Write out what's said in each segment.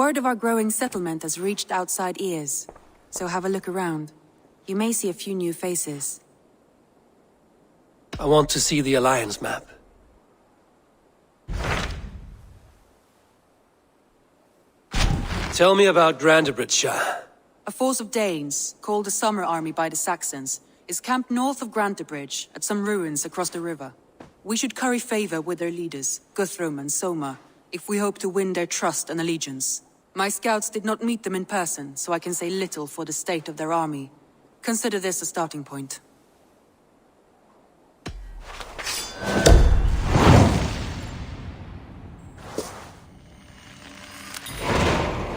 Word of our growing settlement has reached outside ears, so have a look around. You may see a few new faces. I want to see the Alliance map. Tell me about Grantenridgescire. A force of Danes, called the Summer Army by the Saxons, is camped north of Grantebridge, at some ruins across the river. We should curry favor with their leaders, Guthrum and Soma, if we hope to win their trust and allegiance. My scouts did not meet them in person, so I can say little for the state of their army. Consider this a starting point.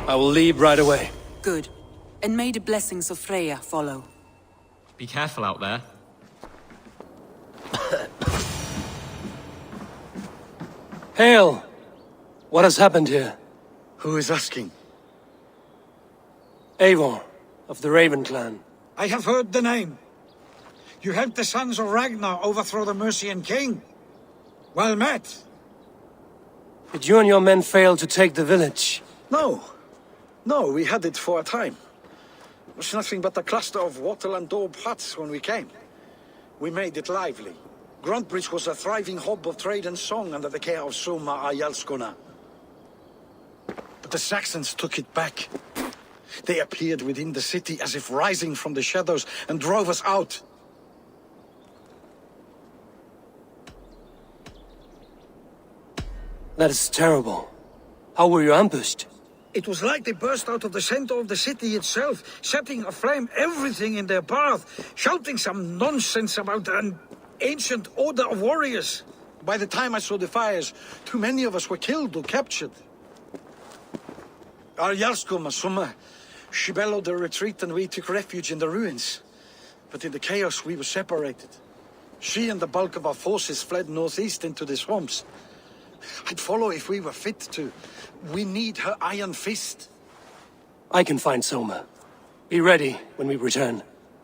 I will leave right away. Good. And may the blessings of Freya follow. Be careful out there. Hail! What has happened here? Who is asking? Eivor, of the Raven clan. I have heard the name. You helped the sons of Ragnar overthrow the Mercian king. Well met. Did you and your men fail to take the village? No, we had it for a time. It was nothing but a cluster of wattle and daub huts when we came. We made it lively. Grantebridge was a thriving hub of trade and song under the care of Soma Jarlskona. But the Saxons took it back. They appeared within the city as if rising from the shadows and drove us out. That is terrible. How were you ambushed? It was like they burst out of the center of the city itself, setting aflame everything in their path, shouting some nonsense about an ancient order of warriors. By the time I saw the fires, too many of us were killed or captured. Our Jarlskona Soma, she bellowed a retreat and we took refuge in the ruins. But in the chaos we were separated. She and the bulk of our forces fled northeast into the swamps. I'd follow if we were fit to. We need her iron fist. I can find Soma. Be ready when we return.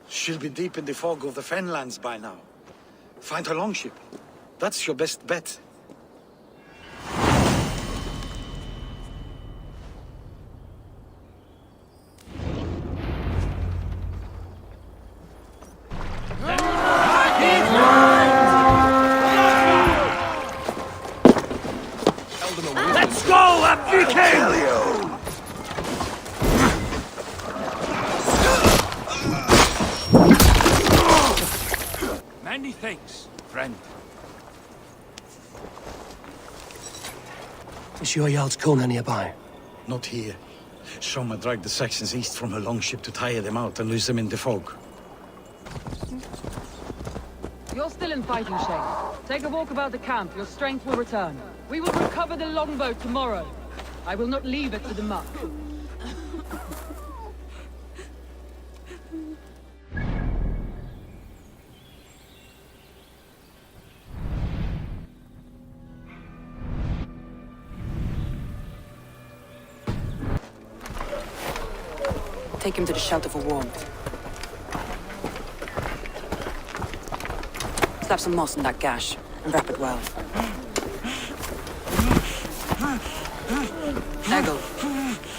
She'll be deep in the fog of the Fenlands by now. Find her longship. That's your best bet. Let's go, Viking! Many thanks, friend. Is your Jarlskona nearby? Not here. Soma dragged the Saxons east from her longship to tire them out and lose them in the fog. You're still in fighting shape. Take a walk about the camp. Your strength will return. We will recover the longboat tomorrow. I will not leave it to the muck. Take him to the shelter for warmth. Slap some moss in that gash, and wrap it well.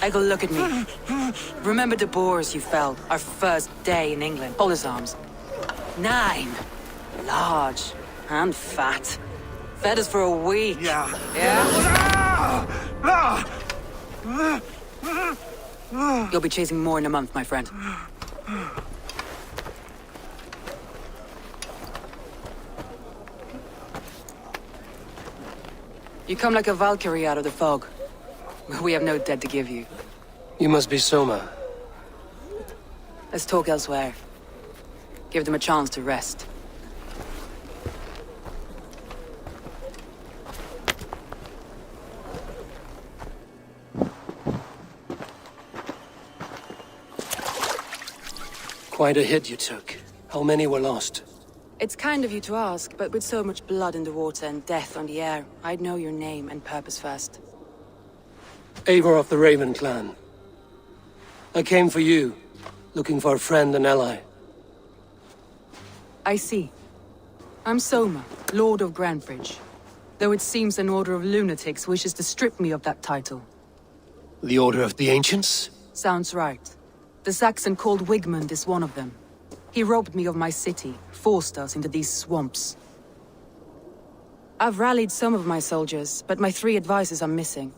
Egil, look at me. Remember the boars you felled, our first day in England? Hold his arms. 9. Large and fat. Fed us for a week. Yeah? You'll be chasing more in a month, my friend. You come like a Valkyrie out of the fog. We have no dead to give you. You must be Soma. Let's talk elsewhere. Give them a chance to rest. Quite a hit you took. How many were lost? It's kind of you to ask, but with so much blood in the water and death on the air, I'd know your name and purpose first. Eivor of the Raven clan. I came for you, looking for a friend and ally. I see. I'm Soma, Lord of Grantebridge. Though it seems an order of lunatics wishes to strip me of that title. The Order of the Ancients? Sounds right. The Saxon called Wigmund is one of them. He robbed me of my city, forced us into these swamps. I've rallied some of my soldiers, but my 3 advisors are missing.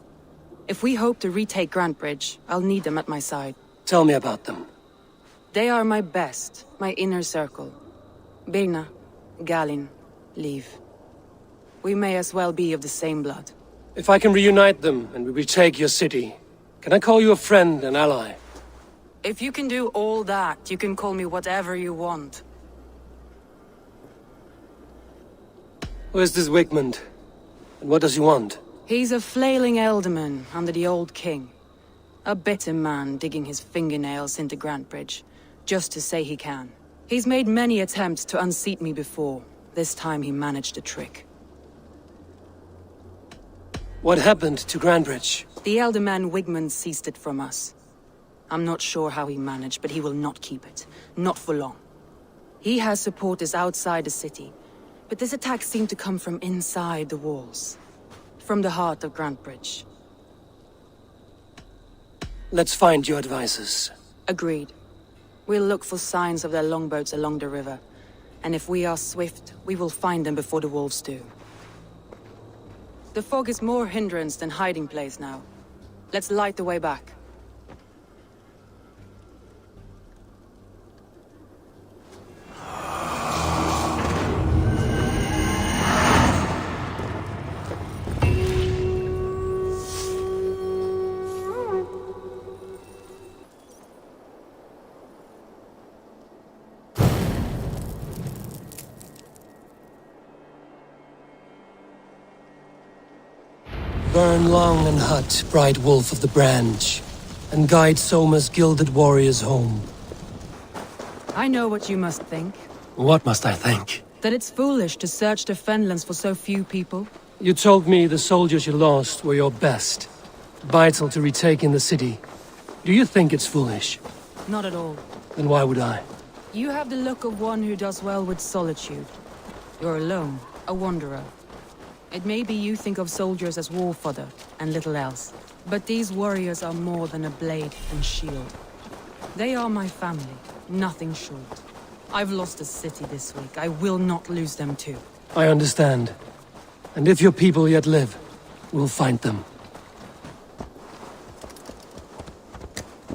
If we hope to retake Grantebridge, I'll need them at my side. Tell me about them. They are my best, my inner circle. Birna, Galin, Liv. We may as well be of the same blood. If I can reunite them and we retake your city, can I call you a friend and ally? If you can do all that, you can call me whatever you want. Who is this Wigmund? And what does he want? He's a flailing elderman under the old king. A bitter man digging his fingernails into Grantebridge, just to say he can. He's made many attempts to unseat me before. This time he managed a trick. What happened to Grantebridge? The elderman Wigmund seized it from us. I'm not sure how he managed, but he will not keep it. Not for long. He has supporters outside the city, but this attack seemed to come from inside the walls. From the heart of Grantebridge. Let's find your advisors. Agreed. We'll look for signs of their longboats along the river. And if we are swift, we will find them before the wolves do. The fog is more hindrance than hiding place now. Let's light the way back. Burn long and hot, bright wolf of the branch, and guide Soma's gilded warriors home. I know what you must think. What must I think? That it's foolish to search the Fenlands for so few people. You told me the soldiers you lost were your best. Vital to retaking the city. Do you think it's foolish? Not at all. Then why would I? You have the look of one who does well with solitude. You're alone, a wanderer. It may be you think of soldiers as war fodder, and little else. But these warriors are more than a blade and shield. They are my family, nothing short. I've lost a city this week. I will not lose them too. I understand. And if your people yet live, we'll find them.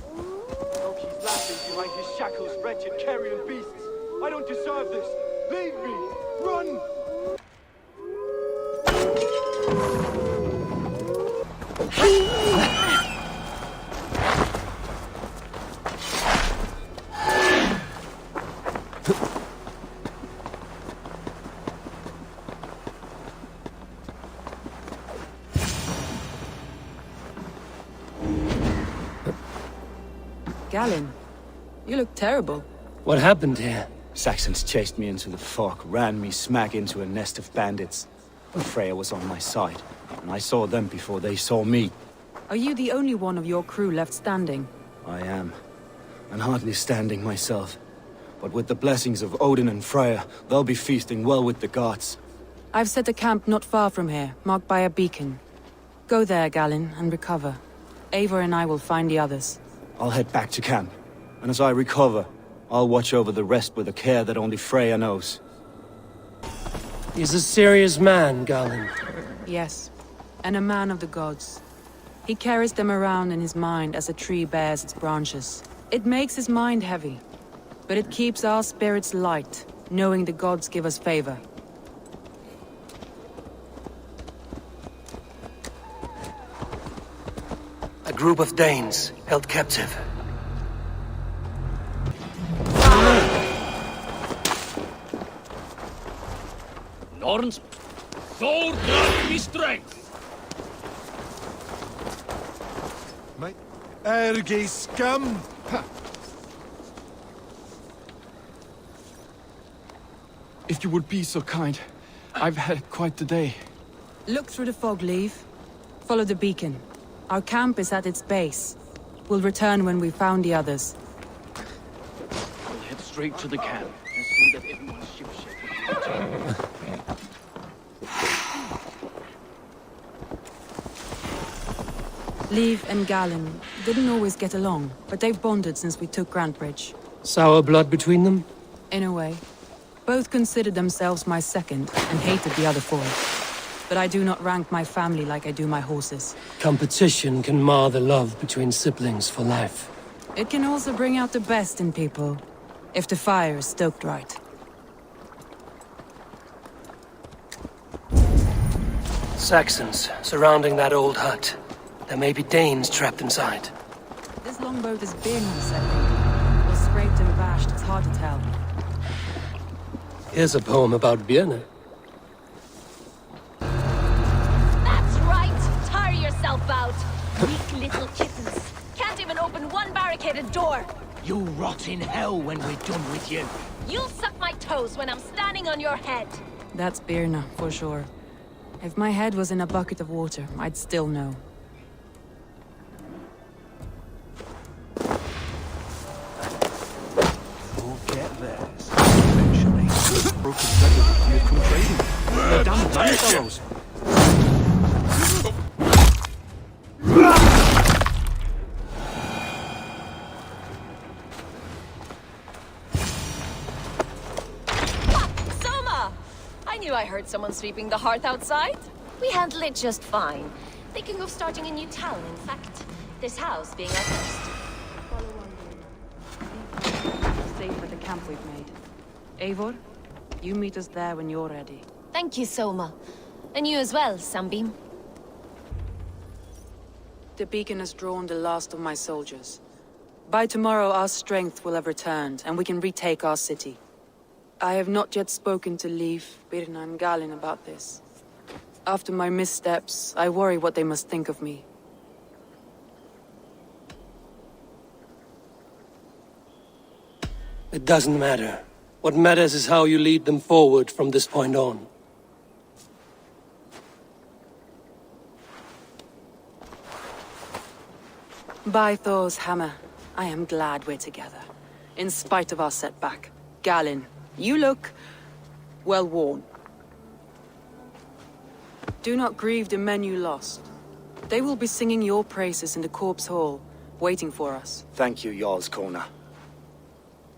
Oh, he's laughing behind his shackles, wretched carrion beasts. I don't deserve this. Leave me. Run! Galin, you look terrible. What happened here? Saxons chased me into the fog, ran me smack into a nest of bandits. But Freya was on my side, and I saw them before they saw me. Are you the only one of your crew left standing? I am, and hardly standing myself. But with the blessings of Odin and Freya, they'll be feasting well with the gods. I've set a camp not far from here, marked by a beacon. Go there, Galin, and recover. Eivor and I will find the others. I'll head back to camp, and as I recover, I'll watch over the rest with a care that only Freya knows. He's a serious man, Galin. Yes, and a man of the gods. He carries them around in his mind as a tree bears its branches. It makes his mind heavy, but it keeps our spirits light, knowing the gods give us favor. A group of Danes held captive. Norns, Thor grant me strength! My erge scum! If you would be so kind, I've had quite the day. Look through the fog, Leaf. Follow the beacon. Our camp is at its base. We'll return when we've found the others. We'll head straight to the camp and see that everyone's shipshape. Leif and Galen didn't always get along, but they've bonded since we took Grantebridge. Sour blood between them? In a way. Both considered themselves my second, and hated the other for it. But I do not rank my family like I do my horses. Competition can mar the love between siblings for life. It can also bring out the best in people, if the fire is stoked right. Saxons surrounding that old hut. There may be Danes trapped inside. This longboat is Birna's, I think. Or scraped and bashed, it's hard to tell. Here's a poem about Birna. That's right! Tire yourself out! Weak little kittens. Can't even open one barricaded door! You rot in hell when we're done with you. You'll suck my toes when I'm standing on your head! That's Birna, for sure. If my head was in a bucket of water, I'd still know. Forget theirs. Eventually, broken record will come from trading. They're damn money fellows. Soma! I knew I heard someone sweeping the hearth outside. We handled it just fine. Thinking of starting a new town, in fact. This house being our first. Safe at the camp we've made. Eivor, you meet us there when you're ready. Thank you, Soma. And you as well, Sunbeam. The beacon has drawn the last of my soldiers. By tomorrow our strength will have returned, and we can retake our city. I have not yet spoken to Leif, Birna and Galen about this. After my missteps, I worry what they must think of me. It doesn't matter. What matters is how you lead them forward from this point on. By Thor's hammer, I am glad we're together. In spite of our setback. Galen, you look well worn. Do not grieve the men you lost. They will be singing your praises in the Corpse Hall, waiting for us. Thank you, Jarlskona.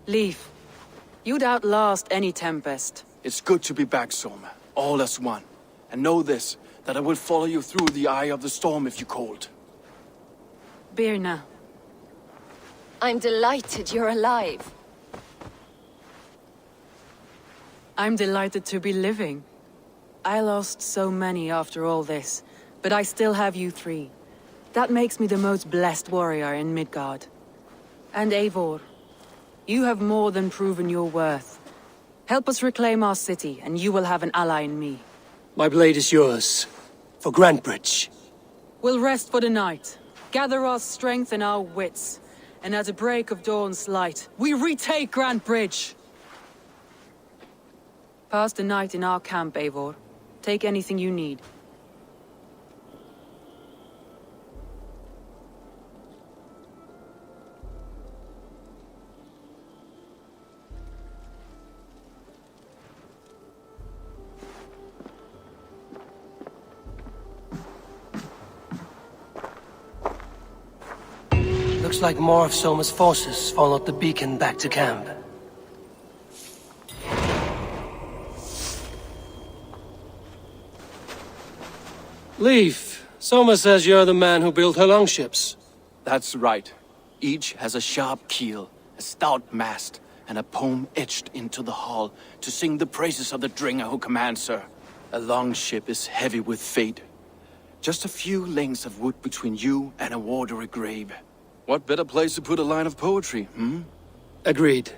Leif, you'd outlast any tempest. It's good to be back, Soma. All as one. And know this, that I will follow you through the eye of the storm if you called. Birna. I'm delighted you're alive. I'm delighted to be living. I lost so many after all this, but I still have you three. That makes me the most blessed warrior in Midgard. And Eivor, you have more than proven your worth. Help us reclaim our city, and you will have an ally in me. My blade is yours. For Grantebridge. We'll rest for the night, gather our strength and our wits, and at the break of dawn's light, we retake Grantebridge! Pass the night in our camp, Eivor. Take anything you need. Looks like more of Soma's forces followed the beacon back to camp. Leif, Soma says you're the man who built her longships. That's right. Each has a sharp keel, a stout mast, and a poem etched into the hull to sing the praises of the dringer who commands her. A longship is heavy with fate. Just a few lengths of wood between you and a watery grave. What better place to put a line of poetry, hmm? Agreed.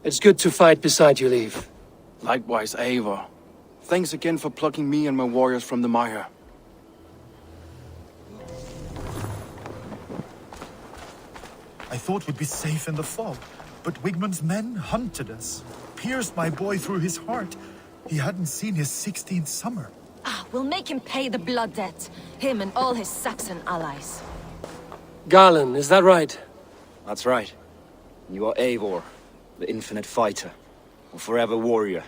It's good to fight beside you, Leif. Likewise, Eivor. Thanks again for plucking me and my warriors from the mire. I thought we'd be safe in the fog, but Wigmund's men hunted us. Pierced my boy through his heart. He hadn't seen his 16th summer. Ah, we'll make him pay the blood debt. Him and all his Saxon allies. Galen, is that right? That's right. You are Eivor, the infinite fighter, or forever warrior.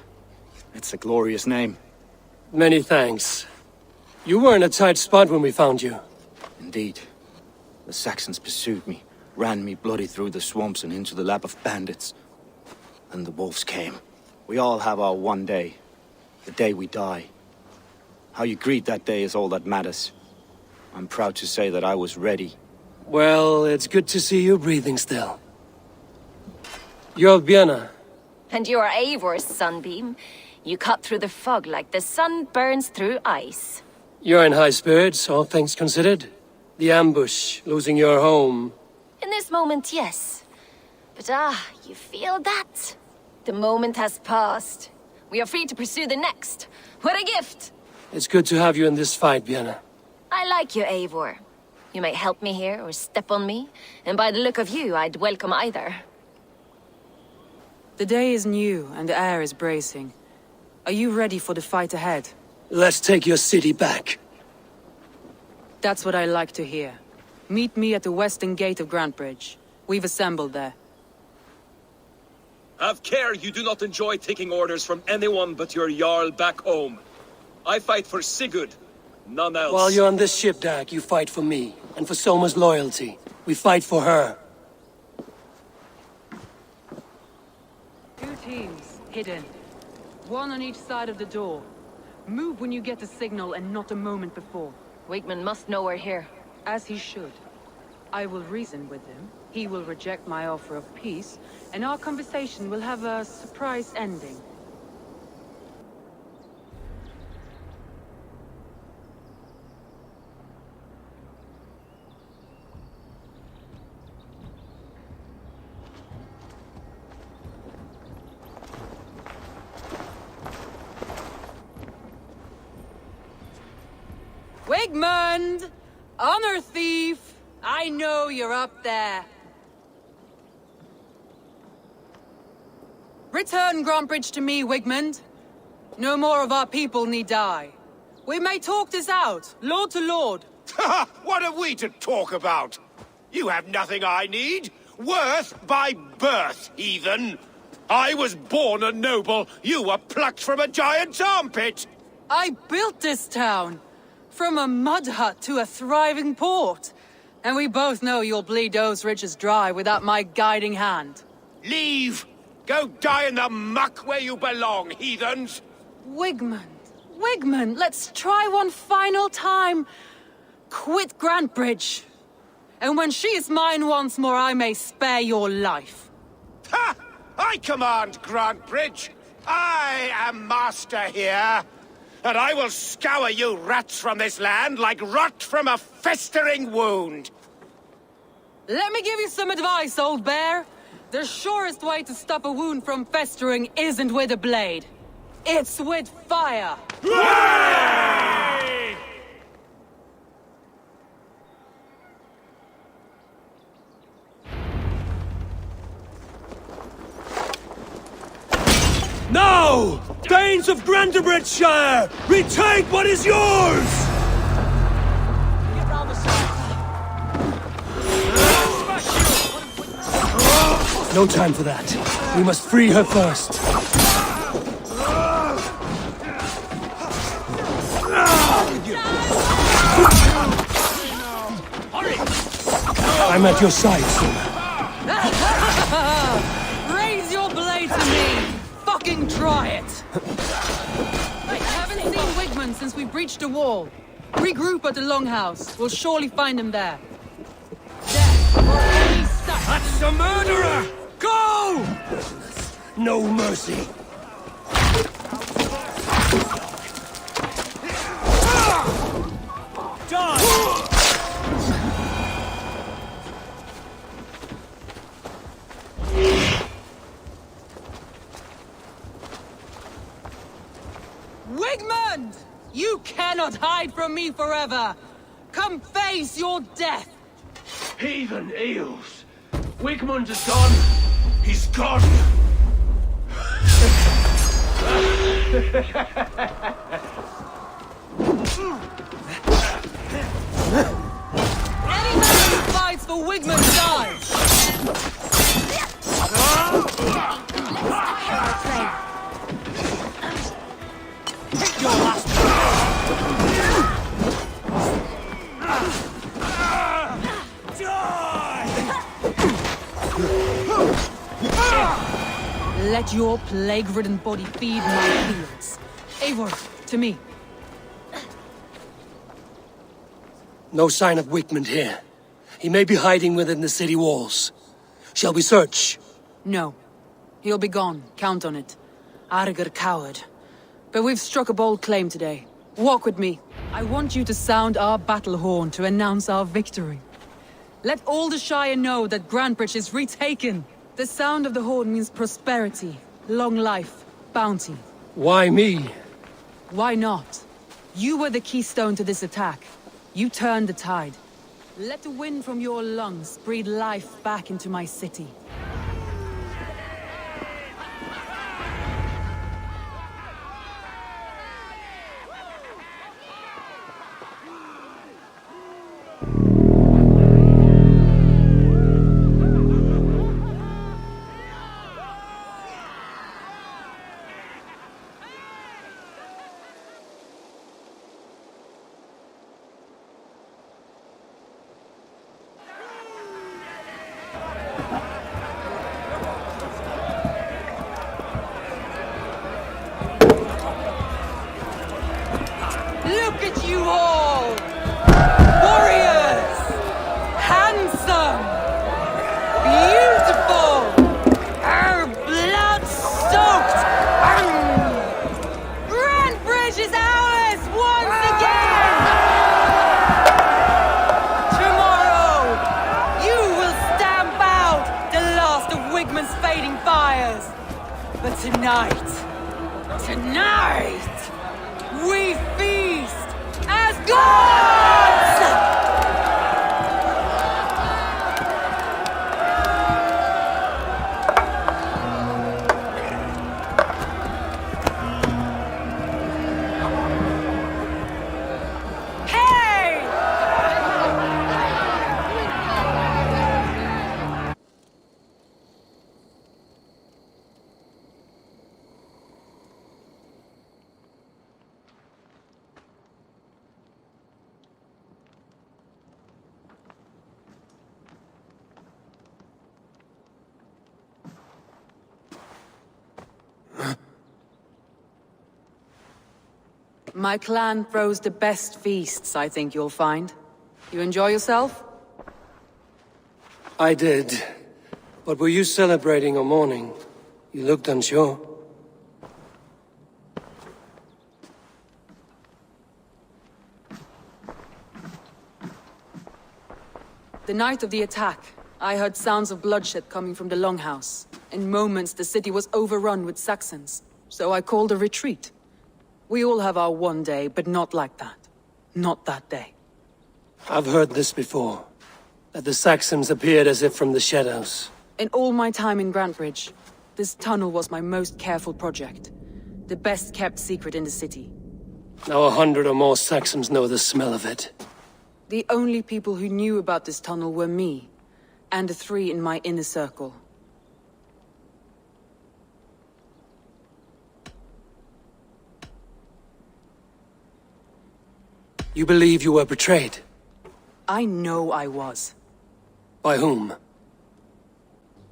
It's a glorious name. Many thanks. You were in a tight spot when we found you. Indeed. The Saxons pursued me, ran me bloody through the swamps and into the lap of bandits. And the wolves came. We all have our one day. The day we die. How you greet that day is all that matters. I'm proud to say that I was ready. Well, it's good to see you breathing still. You're Björna. And you are Eivor's sunbeam. You cut through the fog like the sun burns through ice. You're in high spirits, all things considered. The ambush, losing your home. In this moment, yes. But you feel that? The moment has passed. We are free to pursue the next. What a gift! It's good to have you in this fight, Björna. I like you, Eivor. You may help me here or step on me, and by the look of you, I'd welcome either. The day is new and the air is bracing. Are you ready for the fight ahead? Let's take your city back. That's what I like to hear. Meet me at the western gate of Grantebridge. We've assembled there. Have care you do not enjoy taking orders from anyone but your Jarl back home. I fight for Sigurd, none else. While you're on this ship, Dag, you fight for me, and for Soma's loyalty. We fight for her. 2 teams, hidden. 1 on each side of the door. Move when you get the signal and not a moment before. Wigman must know we're here. As he should. I will reason with him. He will reject my offer of peace, and our conversation will have a surprise ending. Wigmund! Honor thief! I know you're up there. Return Grantebridge to me, Wigmund. No more of our people need die. We may talk this out, lord to lord. What have we to talk about? You have nothing I need. Worth by birth, heathen. I was born a noble. You were plucked from a giant's armpit. I built this town. From a mud hut to a thriving port. And we both know you'll bleed those riches dry without my guiding hand. Leave! Go die in the muck where you belong, heathens! Wigmund, let's try one final time. Quit Grantebridge. And when she is mine once more, I may spare your life. Ha! I command Grantebridge. I am master here. And I will scour you rats from this land like rot from a festering wound. Let me give you some advice, old bear. The surest way to stop a wound from festering isn't with a blade. It's with fire. Hooray! No! Thanes of Grantenridgescire! Retake what is yours! Get round the side. No time for that. We must free her first. I'm at your side, Soma. Raise your blade to me! Fucking try it! I haven't seen Wigmund since we breached the wall. Regroup at the Longhouse. We'll surely find him there. That's the murderer! Go! No mercy. Wigmund! You cannot hide from me forever! Come face your death! Heathen eels. Wigmund is gone. He's gone. Any man who fights for Wigmund dies! Your last let your plague-ridden body feed my fields. Eivor, to me. No sign of Wigmund here. He may be hiding within the city walls. Shall we search? No. He'll be gone, count on it. Arger coward. But we've struck a bold claim today. Walk with me. I want you to sound our battle horn to announce our victory. Let all the Shire know that Grantebridge is retaken. The sound of the horn means prosperity, long life, bounty. Why me? Why not? You were the keystone to this attack. You turned the tide. Let the wind from your lungs breathe life back into my city. Look at you all! Warriors! Handsome! Beautiful! Blood-soaked! Grantebridge is ours once again! Tomorrow, you will stamp out the last of Wigmund's fading fires. But tonight, we feast as gods! Hey! My clan throws the best feasts, I think you'll find. You enjoy yourself? I did. But were you celebrating or mourning? You looked unsure. The night of the attack, I heard sounds of bloodshed coming from the Longhouse. In moments, the city was overrun with Saxons, so I called a retreat. We all have our one day, but not like that. Not that day. I've heard this before. That the Saxons appeared as if from the shadows. In all my time in Grantebridge, this tunnel was my most careful project. The best kept secret in the city. Now 100 or more Saxons know the smell of it. The only people who knew about this tunnel were me, and the 3 in my inner circle. You believe you were betrayed? I know I was. By whom?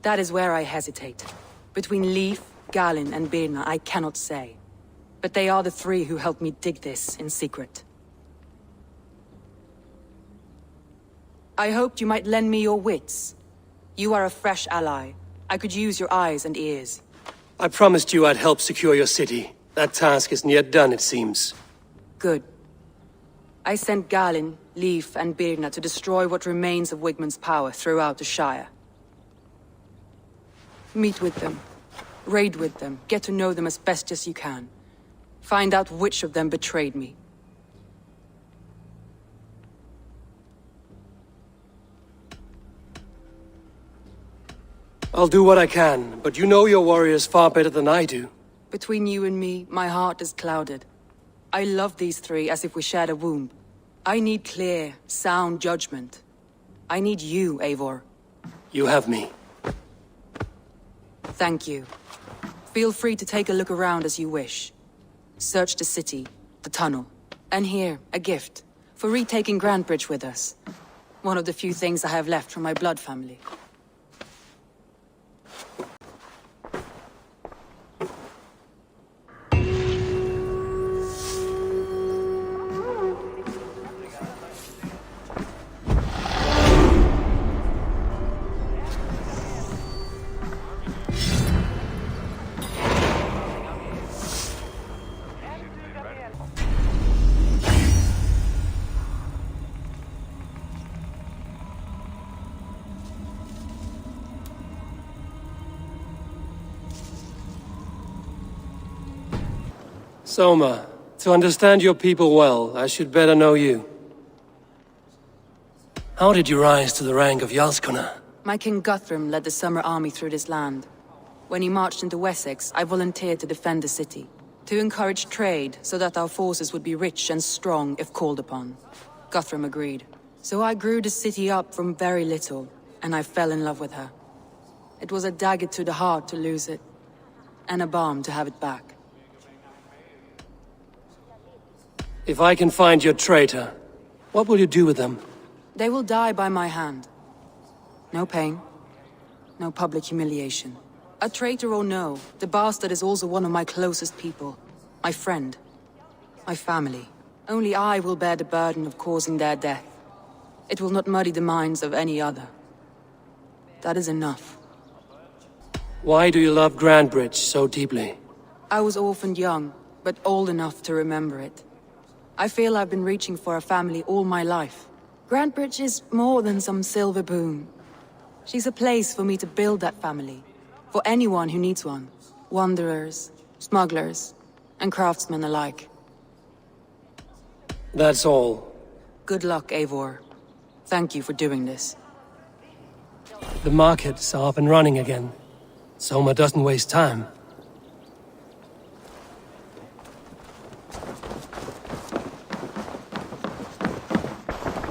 That is where I hesitate. Between Leif, Galinn, and Birna, I cannot say. But they are the 3 who helped me dig this in secret. I hoped you might lend me your wits. You are a fresh ally. I could use your eyes and ears. I promised you I'd help secure your city. That task isn't yet done, it seems. Good. I sent Galinn, Leif, and Birna to destroy what remains of Wigmund's power throughout the Shire. Meet with them. Raid with them. Get to know them as best as you can. Find out which of them betrayed me. I'll do what I can, but you know your warriors far better than I do. Between you and me, my heart is clouded. I love these 3 as if we shared a womb. I need clear, sound judgment. I need you, Eivor. You have me. Thank you. Feel free to take a look around as you wish. Search the city, the tunnel, and here, a gift, for retaking Grantebridge with us. One of the few things I have left from my blood family. Soma, to understand your people well, I should better know you. How did you rise to the rank of Jarlskona? My king Guthrum led the summer army through this land. When he marched into Wessex, I volunteered to defend the city. To encourage trade, so that our forces would be rich and strong if called upon. Guthrum agreed. So I grew the city up from very little, and I fell in love with her. It was a dagger to the heart to lose it, and a balm to have it back. If I can find your traitor, what will you do with them? They will die by my hand. No pain, no public humiliation. A traitor or no, the bastard is also one of my closest people. My friend. My family. Only I will bear the burden of causing their death. It will not muddy the minds of any other. That is enough. Why do you love Grantebridge so deeply? I was orphaned young, but old enough to remember it. I feel I've been reaching for a family all my life. Grantebridge is more than some silver boon. She's a place for me to build that family. For anyone who needs one. Wanderers, smugglers, and craftsmen alike. That's all. Good luck, Eivor. Thank you for doing this. The markets are up and running again. Soma doesn't waste time.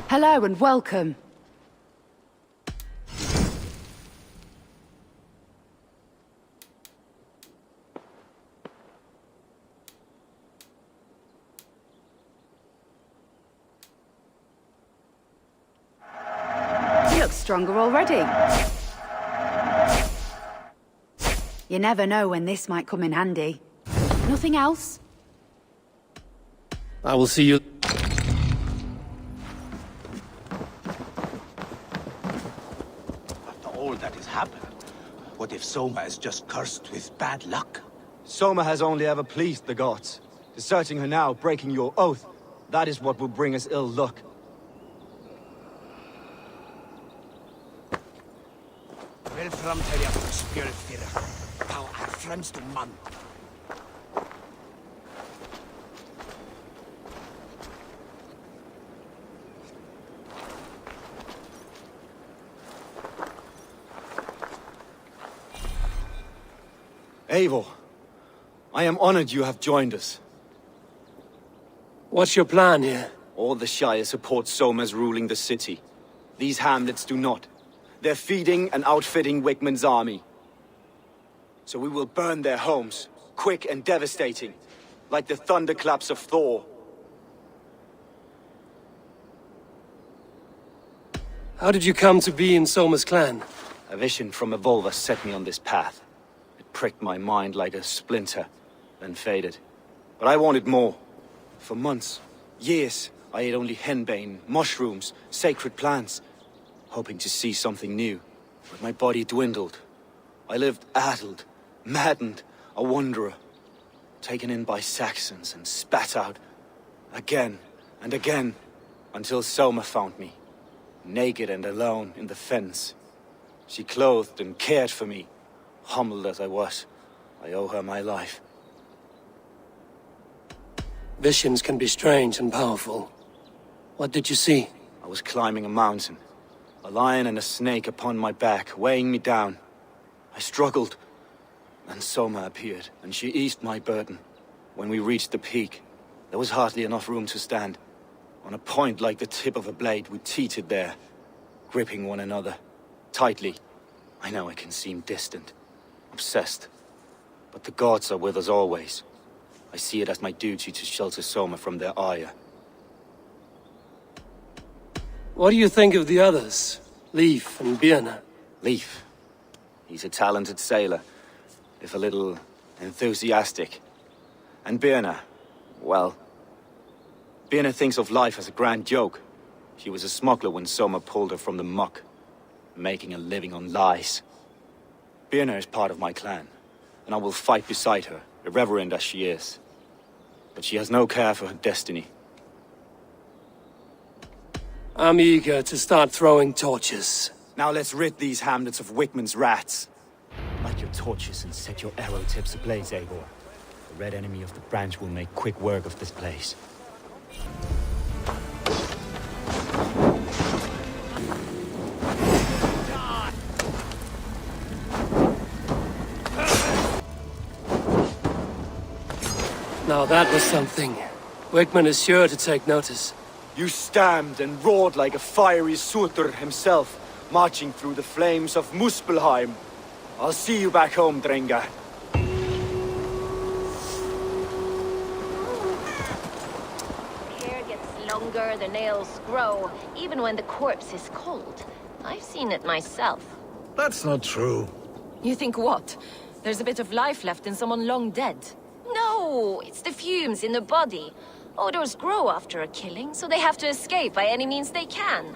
Hello and welcome. You look stronger already. You never know when this might come in handy. Nothing else? I will see you. After all that has happened, what if Soma is just cursed with bad luck? Soma has only ever pleased the gods. Deserting her now, breaking your oath, that is what will bring us ill luck. Vel framherja for spjölfyrir. Þá er fremstu mann. Eivor, I am honored you have joined us. What's your plan here? All the Shire support Soma's ruling the city. These hamlets do not. They're feeding and outfitting Wigmund's army. So we will burn their homes, quick and devastating, like the thunderclaps of Thor. How did you come to be in Soma's clan? A vision from Evolva set me on this path. It pricked my mind like a splinter, then faded. But I wanted more. For months, years, I ate only henbane, mushrooms, sacred plants, hoping to see something new. But my body dwindled. I lived addled, maddened, a wanderer, taken in by Saxons and spat out, again and again, until Soma found me, naked and alone in the Fens. She clothed and cared for me, humbled as I was. I owe her my life. Visions can be strange and powerful. What did you see? I was climbing a mountain, a lion and a snake upon my back, weighing me down. I struggled. Then Soma appeared, and she eased my burden. When we reached the peak, there was hardly enough room to stand. On a point like the tip of a blade, we teetered there, gripping one another, tightly. I know I can seem distant, obsessed, but the gods are with us always. I see it as my duty to shelter Soma from their ire. What do you think of the others? Leif and Birna? Leif. He's a talented sailor, if a little enthusiastic. And Birna, well, Birna thinks of life as a grand joke. She was a smuggler when Soma pulled her from the muck, making a living on lies. Birna is part of my clan, and I will fight beside her, irreverent as she is. But she has no care for her destiny. I'm eager to start throwing torches. Now let's rid these hamlets of Wigmund's rats. Light your torches and set your arrow tips ablaze, Eivor. red enemy of the branch will make quick work of this place. Now that was something. Wickman is sure to take notice. You stamped and roared like a fiery Surtur himself, marching through the flames of Muspelheim. I'll see you back home, Drenga. Hair gets longer, the nails grow, even when the corpse is cold. I've seen it myself. That's not true. You think what? There's a bit of life left in someone long dead? No, it's the fumes in the body. Odors grow after a killing, so they have to escape by any means they can.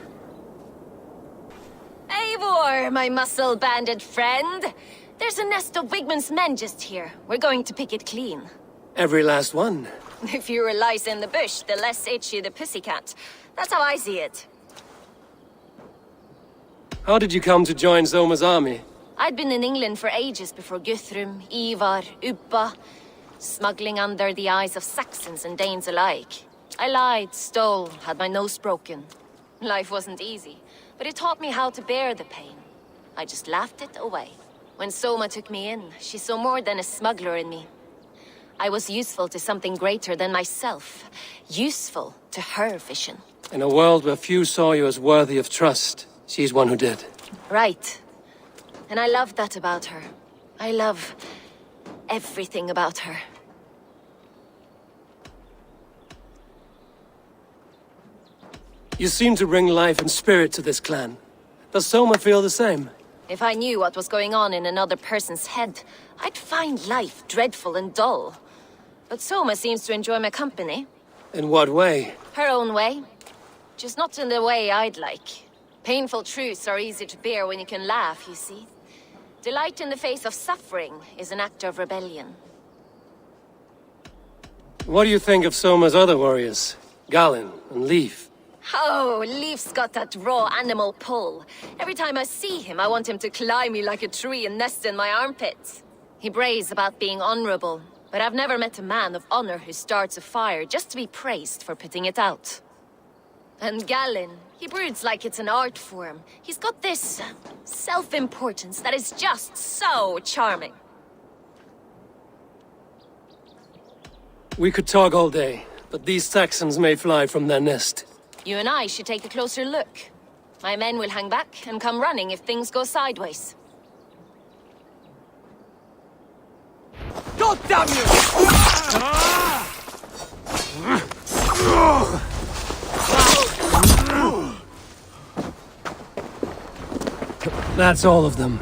Eivor, my muscle-banded friend! There's a nest of Wigman's men just here. We're going to pick it clean. Every last one. The fewer lice in the bush, the less itchy the pussycat. That's how I see it. How did you come to join Soma's army? I'd been in England for ages before Guthrum, Ivar, Ubba, smuggling under the eyes of Saxons and Danes alike. I lied, stole, had my nose broken. Life wasn't easy, but it taught me how to bear the pain. I just laughed it away. When Soma took me in, she saw more than a smuggler in me. I was useful to something greater than myself. Useful to her vision. In a world where few saw you as worthy of trust, she's one who did. Right. And I love that about her. I love everything about her. You seem to bring life and spirit to this clan. Does Soma feel the same? If I knew what was going on in another person's head, I'd find life dreadful and dull. But Soma seems to enjoy my company. In what way? Her own way. Just not in the way I'd like. Painful truths are easy to bear when you can laugh, you see. Delight in the face of suffering is an act of rebellion. What do you think of Soma's other warriors? Galin and Leaf? Oh, Leaf's got that raw animal pull. Every time I see him, I want him to climb me like a tree and nest in my armpits. He brays about being honorable, but I've never met a man of honor who starts a fire just to be praised for putting it out. And Galin, he broods like it's an art form. He's got this self-importance that is just so charming. We could talk all day, but these Saxons may fly from their nest. You and I should take a closer look. My men will hang back and come running if things go sideways. God damn you! That's all of them.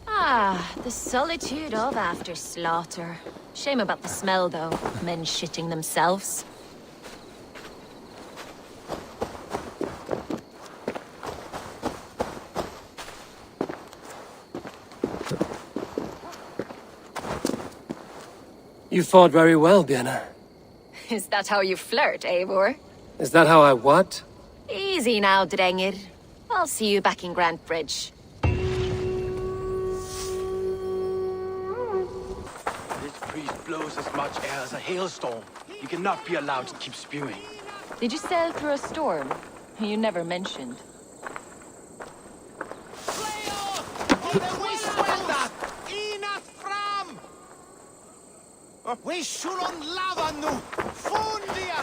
Ah, the solitude of after slaughter. Shame about the smell, though. Men shitting themselves. You fought very well, Björna. Is that how you flirt, Eivor? Is that how I what? Easy now, Drengir. I'll see you back in Grantebridge. This priest blows as much air as a hailstorm. You cannot be allowed to keep spewing. Did you sail through a storm? You never mentioned. We shouldn't lava nu! Fundier!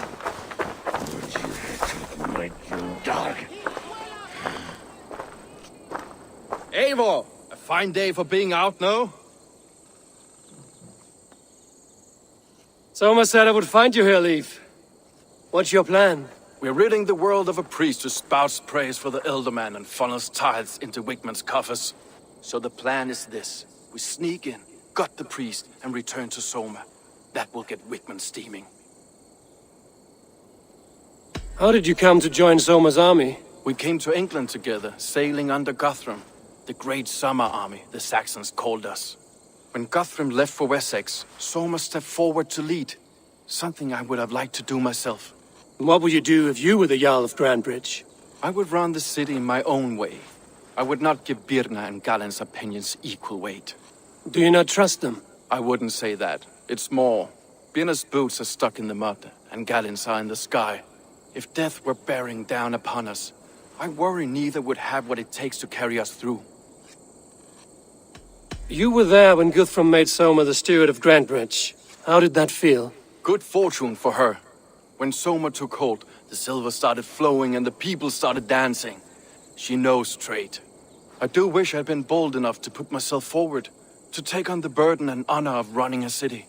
Dog. Eivor! A fine day for being out, no? Soma said I would find you here, Leaf. What's your plan? We're ridding the world of a priest who spouts praise for the Elderman and funnels tithes into Wigman's coffers. So the plan is this. We sneak in, gut the priest, and return to Soma. That will get Wigman steaming. How did you come to join Soma's army? We came to England together, sailing under Guthrum. The great summer army, the Saxons called us. When Guthrum left for Wessex, Soma stepped forward to lead. Something I would have liked to do myself. What would you do if you were the Jarl of Grantebridge? I would run the city in my own way. I would not give Birna and Galen's opinions equal weight. Do you not trust them? I wouldn't say that. It's more, Birna's boots are stuck in the mud, and Galen's are in the sky. If death were bearing down upon us, I worry neither would have what it takes to carry us through. You were there when Guthrum made Soma the steward of Grantebridge. How did that feel? Good fortune for her. When Soma took hold, the silver started flowing and the people started dancing. She knows trade. I do wish I'd been bold enough to put myself forward, to take on the burden and honor of running a city.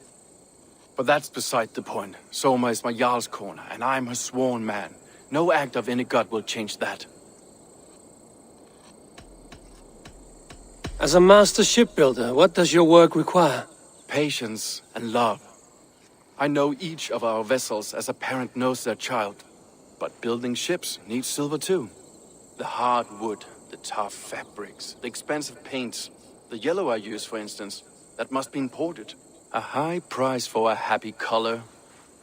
But that's beside the point. Soma is my Jarlskona, and I'm her sworn man. No act of any god will change that. As a master shipbuilder, what does your work require? Patience and love. I know each of our vessels as a parent knows their child. But building ships needs silver too. The hard wood, the tough fabrics, the expensive paints. The yellow I use, for instance, that must be imported. A high price for a happy color.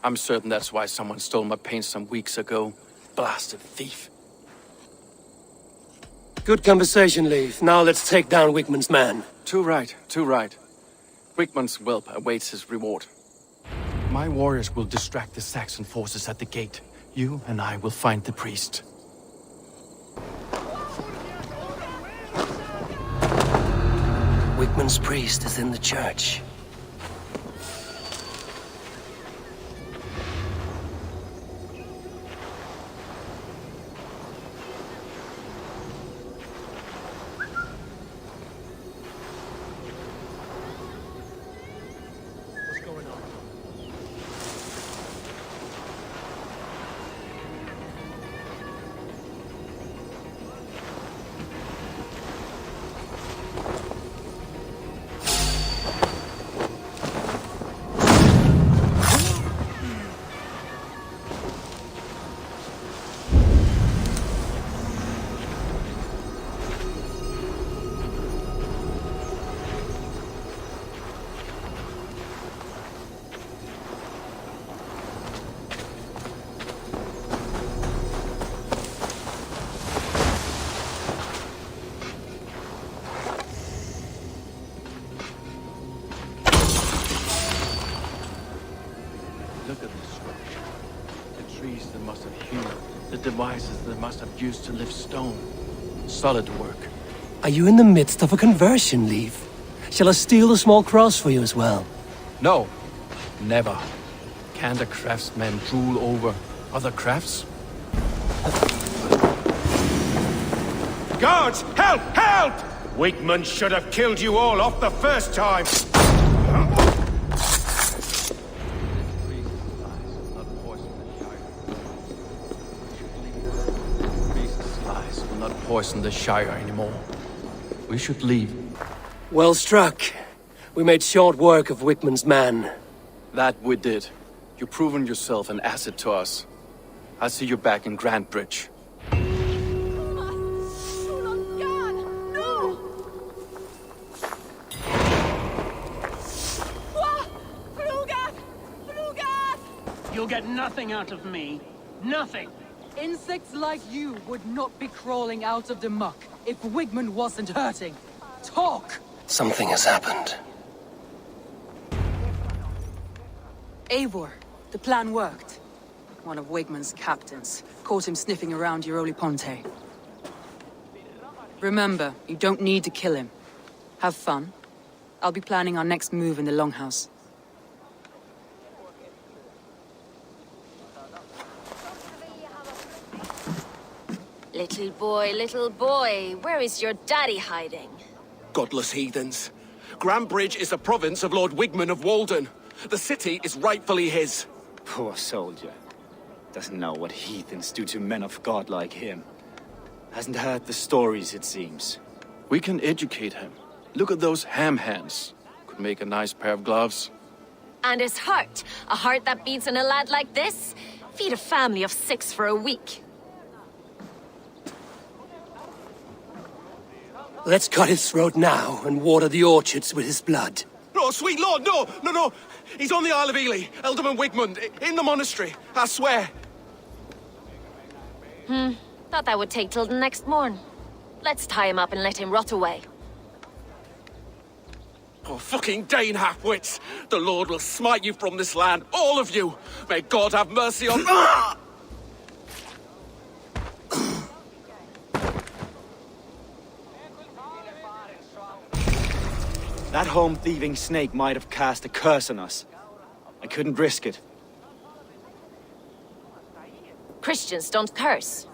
I'm certain that's why someone stole my paint some weeks ago. Blasted thief. Good conversation, Leif. Now let's take down Wigmund's man. Too right, too right. Wigmund's whelp awaits his reward. My warriors will distract the Saxon forces at the gate. You and I will find the priest. Wigmund's priest is in the church. Look at the structure. The trees they must have hewn. The devices they must have used to lift stone. Solid work. Are you in the midst of a conversion, Leif? Shall I steal the small cross for you as well? No. Never. Can't a craftsman drool over other crafts? Guards! Help! Help! Wigmund should have killed you all off the first time! Poison the Shire anymore. We should leave. Well struck. We made short work of Wigmund's man. That we did. You've proven yourself an asset to us. I'll see you back in Grantebridge. You'll get nothing out of me. Nothing. Insects like you would not be crawling out of the muck if Wigmund wasn't hurting. Talk! Something has happened. Eivor, the plan worked. One of Wigmund's captains caught him sniffing around Jarlskona Ponte. Remember, you don't need to kill him. Have fun. I'll be planning our next move in the Longhouse. Little boy, where is your daddy hiding? Godless heathens. Grantebridge is a province of Lord Wigmund of Walden. The city is rightfully his. Poor soldier. Doesn't know what heathens do to men of God like him. Hasn't heard the stories, it seems. We can educate him. Look at those ham hands. Could make a nice pair of gloves. And his heart. A heart that beats in a lad like this? Feed a family of 6 for a week. Let's cut his throat now and water the orchards with his blood. No, sweet lord, no! He's on the Isle of Eels, Ealdorman Wigmund, in the monastery, I swear. Thought that would take till the next morn. Let's tie him up and let him rot away. Oh, fucking Dane half-wits! The Lord will smite you from this land, all of you! May God have mercy on... That home-thieving snake might have cast a curse on us. I couldn't risk it. Christians don't curse.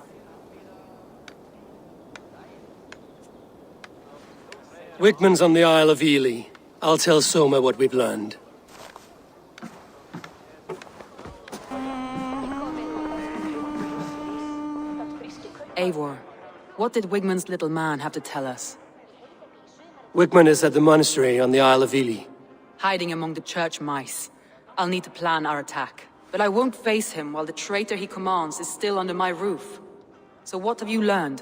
Wigman's on the Isle of Eels. I'll tell Soma what we've learned. Eivor, what did Wigman's little man have to tell us? Wigman is at the monastery on the Isle of Eels. Hiding among the church mice. I'll need to plan our attack. But I won't face him while the traitor he commands is still under my roof. So what have you learned?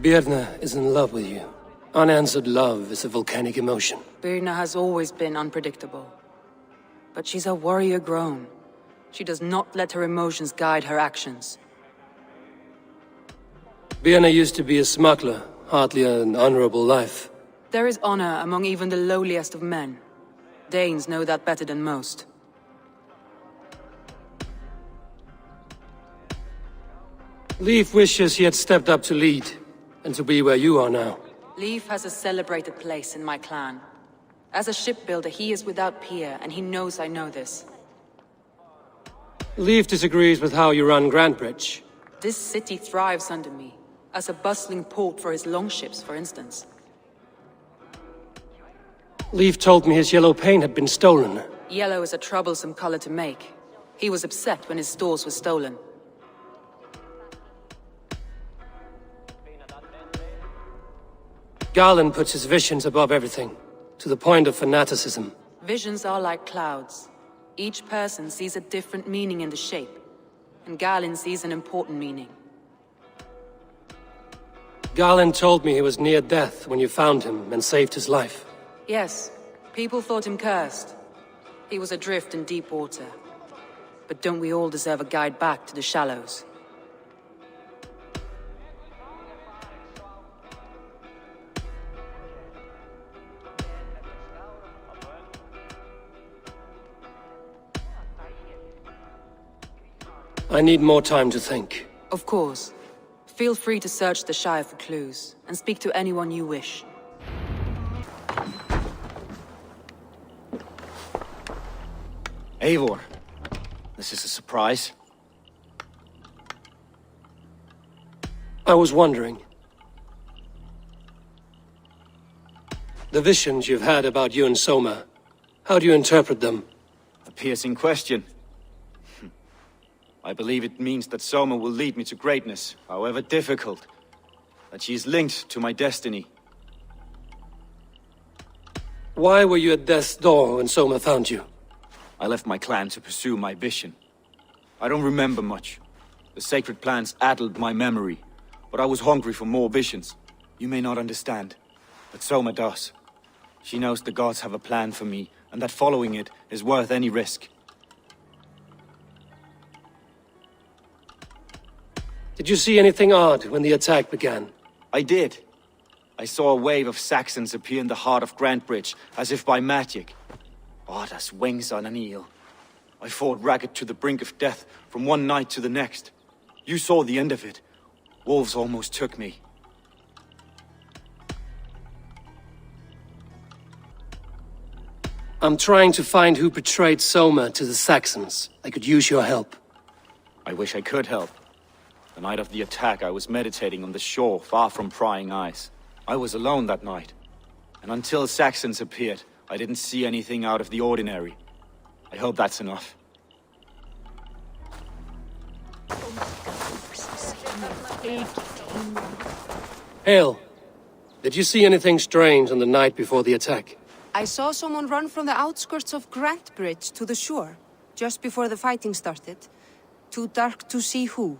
Birna is in love with you. Unanswered love is a volcanic emotion. Birna has always been unpredictable. But she's a warrior grown. She does not let her emotions guide her actions. Birna used to be a smuggler, hardly an honorable life. There is honor among even the lowliest of men. Danes know that better than most. Leif wishes he had stepped up to lead, and to be where you are now. Leif has a celebrated place in my clan. As a shipbuilder, he is without peer, and he knows I know this. Leif disagrees with how you run Grantebridge. This city thrives under me, as a bustling port for his longships, for instance. Leif told me his yellow paint had been stolen. Yellow is a troublesome color to make. He was upset when his stores were stolen. Garland puts his visions above everything, to the point of fanaticism. Visions are like clouds. Each person sees a different meaning in the shape, and Garland sees an important meaning. Garland told me he was near death when you found him and saved his life. Yes, people thought him cursed. He was adrift in deep water. But don't we all deserve a guide back to the shallows? I need more time to think. Of course. Feel free to search the Shire for clues, and speak to anyone you wish. Eivor, this is a surprise. I was wondering. The visions you've had about you and Soma, how do you interpret them? A piercing question. I believe it means that Soma will lead me to greatness, however difficult. That she is linked to my destiny. Why were you at death's door when Soma found you? I left my clan to pursue my vision. I don't remember much. The sacred plants addled my memory, but I was hungry for more visions. You may not understand, but Soma does. She knows the gods have a plan for me, and that following it is worth any risk. Did you see anything odd when the attack began? I did. I saw a wave of Saxons appear in the heart of Grantebridge, as if by magic. Odd as wings on an eel. I fought ragged to the brink of death from one night to the next. You saw the end of it. Wolves almost took me. I'm trying to find who betrayed Soma to the Saxons. I could use your help. I wish I could help. The night of the attack, I was meditating on the shore, far from prying eyes. I was alone that night. And until Saxons appeared, I didn't see anything out of the ordinary. I hope that's enough. Hale, did you see anything strange on the night before the attack? I saw someone run from the outskirts of Grantebridge to the shore, just before the fighting started. Too dark to see who.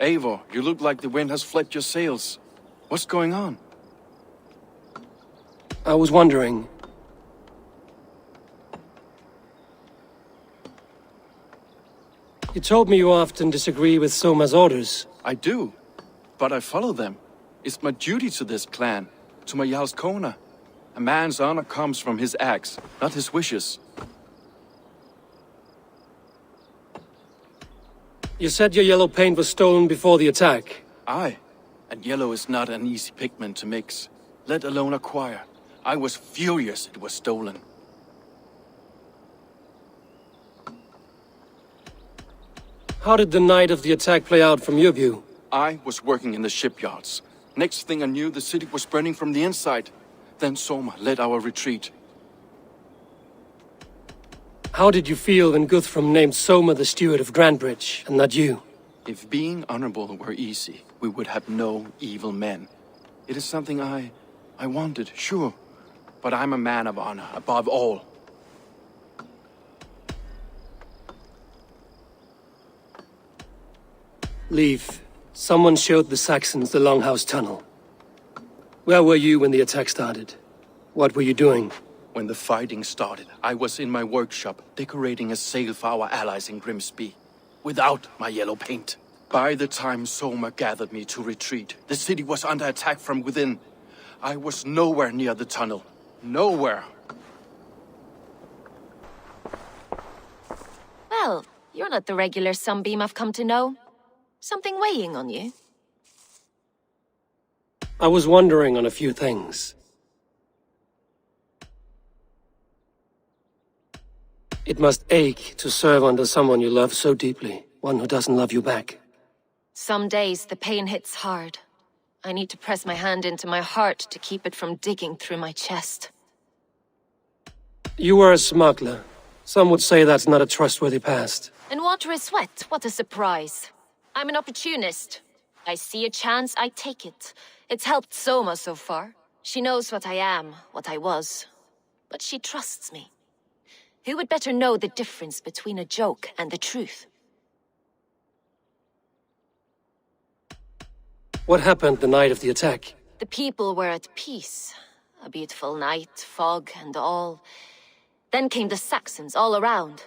Eivor, you look like the wind has flipped your sails. What's going on? I was wondering... You told me you often disagree with Soma's orders. I do, but I follow them. It's my duty to this clan, to my Jarlskona. A man's honor comes from his acts, not his wishes. You said your yellow paint was stolen before the attack. Aye, and yellow is not an easy pigment to mix, let alone acquire. I was furious it was stolen. How did the night of the attack play out from your view? I was working in the shipyards. Next thing I knew, the city was burning from the inside. Then Soma led our retreat. How did you feel when Guthrum named Soma the steward of Grantebridge, and not you? If being honorable were easy, we would have no evil men. It is something I wanted, sure. But I'm a man of honor, above all. Leave. Someone showed the Saxons the Longhouse Tunnel. Where were you when the attack started? What were you doing? When the fighting started, I was in my workshop, decorating a sail for our allies in Grimsby, without my yellow paint. By the time Soma gathered me to retreat, the city was under attack from within. I was nowhere near the tunnel. Nowhere. Well, you're not the regular sunbeam I've come to know. Something weighing on you? I was wondering on a few things. It must ache to serve under someone you love so deeply, one who doesn't love you back. Some days the pain hits hard. I need to press my hand into my heart to keep it from digging through my chest. You were a smuggler. Some would say that's not a trustworthy past. And water is wet, what a surprise. I'm an opportunist. I see a chance, I take it. It's helped Soma so far. She knows what I am, what I was. But she trusts me. Who would better know the difference between a joke and the truth? What happened the night of the attack? The people were at peace. A beautiful night, fog and all. Then came the Saxons all around.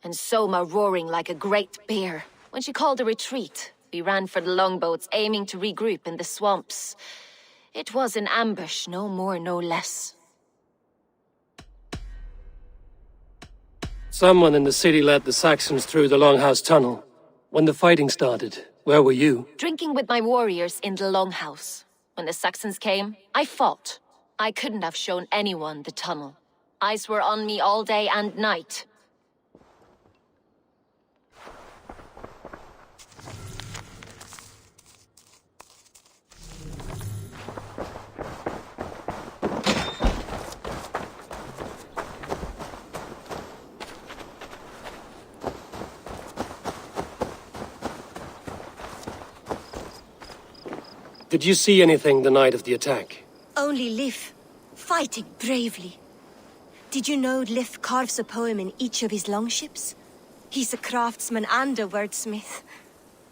And Soma roaring like a great bear. When she called a retreat, we ran for the longboats, aiming to regroup in the swamps. It was an ambush, no more, no less. Someone in the city led the Saxons through the Longhouse Tunnel. When the fighting started, where were you? Drinking with my warriors in the Longhouse. When the Saxons came, I fought. I couldn't have shown anyone the tunnel. Eyes were on me all day and night. Did you see anything the night of the attack? Only Lif, fighting bravely. Did you know Lif carves a poem in each of his longships? He's a craftsman and a wordsmith.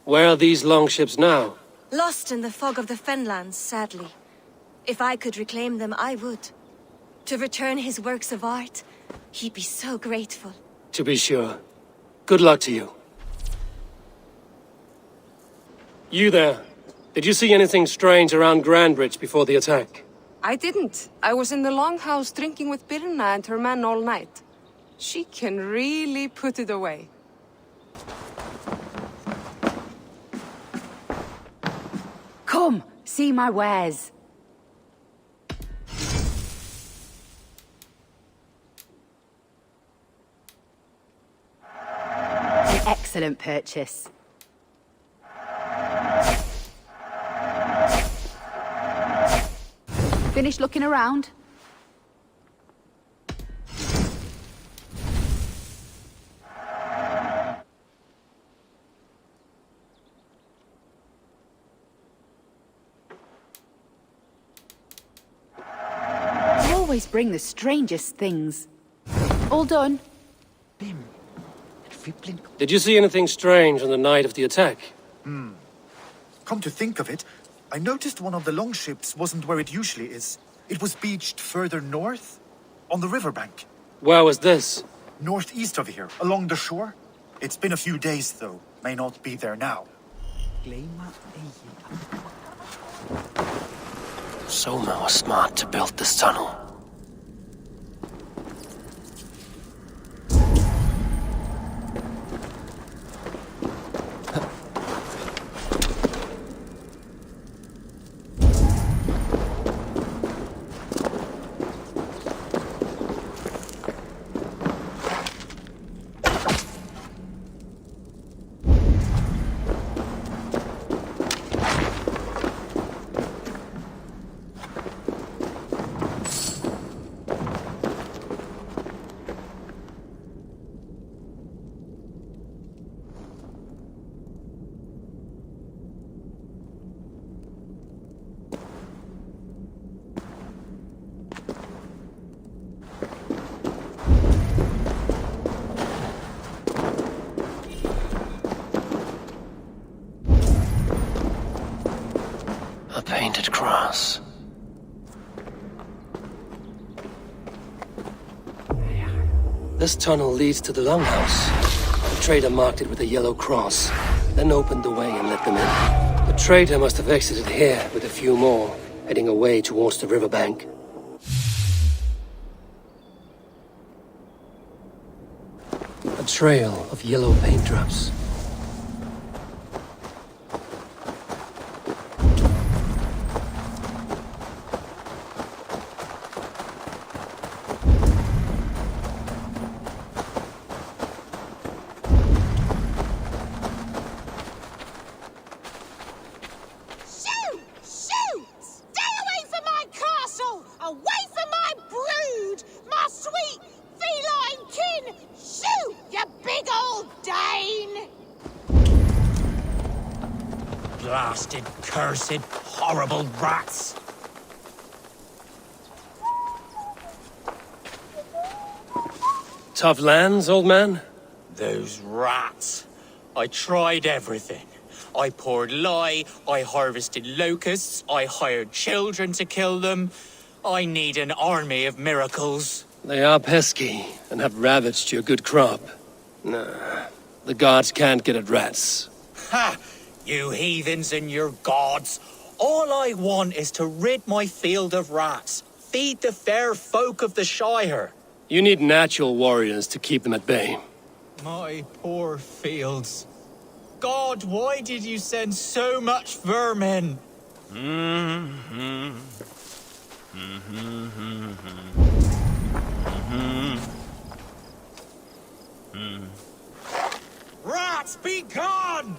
Where are these longships now? Lost in the fog of the Fenlands, sadly. If I could reclaim them, I would. To return his works of art, he'd be so grateful. To be sure. Good luck to you. You there. Did you see anything strange around Grantebridge before the attack? I didn't. I was in the Longhouse drinking with Birna and her men all night. She can really put it away. Come, see my wares. An excellent purchase. Finished looking around? You always bring the strangest things. All done? Did you see anything strange on the night of the attack? Come to think of it, I noticed one of the longships wasn't where it usually is. It was beached further north, on the riverbank. Where was this? Northeast of here, along the shore. It's been a few days, though. May not be there now. Soma was smart to build this tunnel. A painted cross. This tunnel leads to the longhouse. The trader marked it with a yellow cross, then opened the way and let them in. The trader must have exited here with a few more, heading away towards the riverbank. A trail of yellow paint drops. Blasted, cursed, horrible rats! Tough lands, old man? Those rats. I tried everything. I poured lye, I harvested locusts, I hired children to kill them. I need an army of miracles. They are pesky, and have ravaged your good crop. Nah, the gods can't get at rats. Ha! You heathens and your gods. All I want is to rid my field of rats. Feed the fair folk of the Shire. You need natural warriors to keep them at bay. My poor fields. God, why did you send so much vermin? Rats, be gone!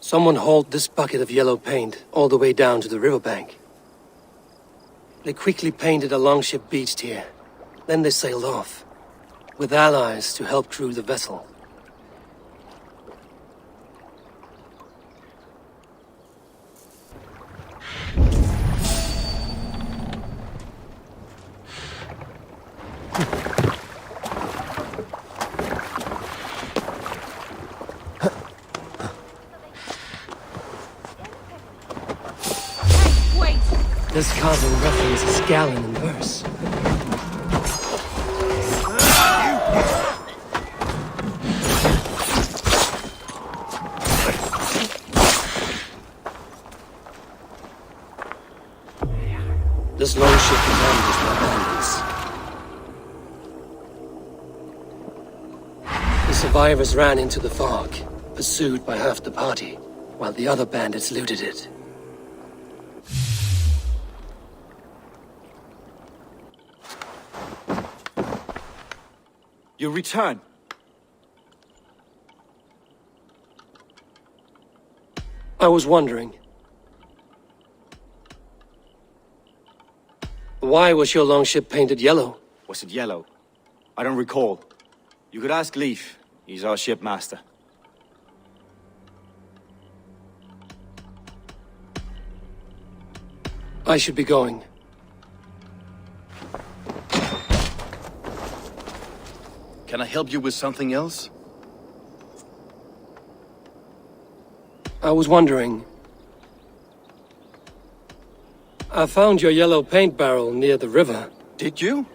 Someone hauled this bucket of yellow paint all the way down to the riverbank. They quickly painted a longship beached here. Then they sailed off, with allies to help crew the vessel. This carving references gallon and verse. This longship commanders by bandits. The survivors ran into the fog, pursued by half the party, while the other bandits looted it. You return. I was wondering. Why was your longship painted yellow? Was it yellow? I don't recall. You could ask Leif. He's our shipmaster. I should be going. Can I help you with something else? I was wondering. I found your yellow paint barrel near the river. Did you?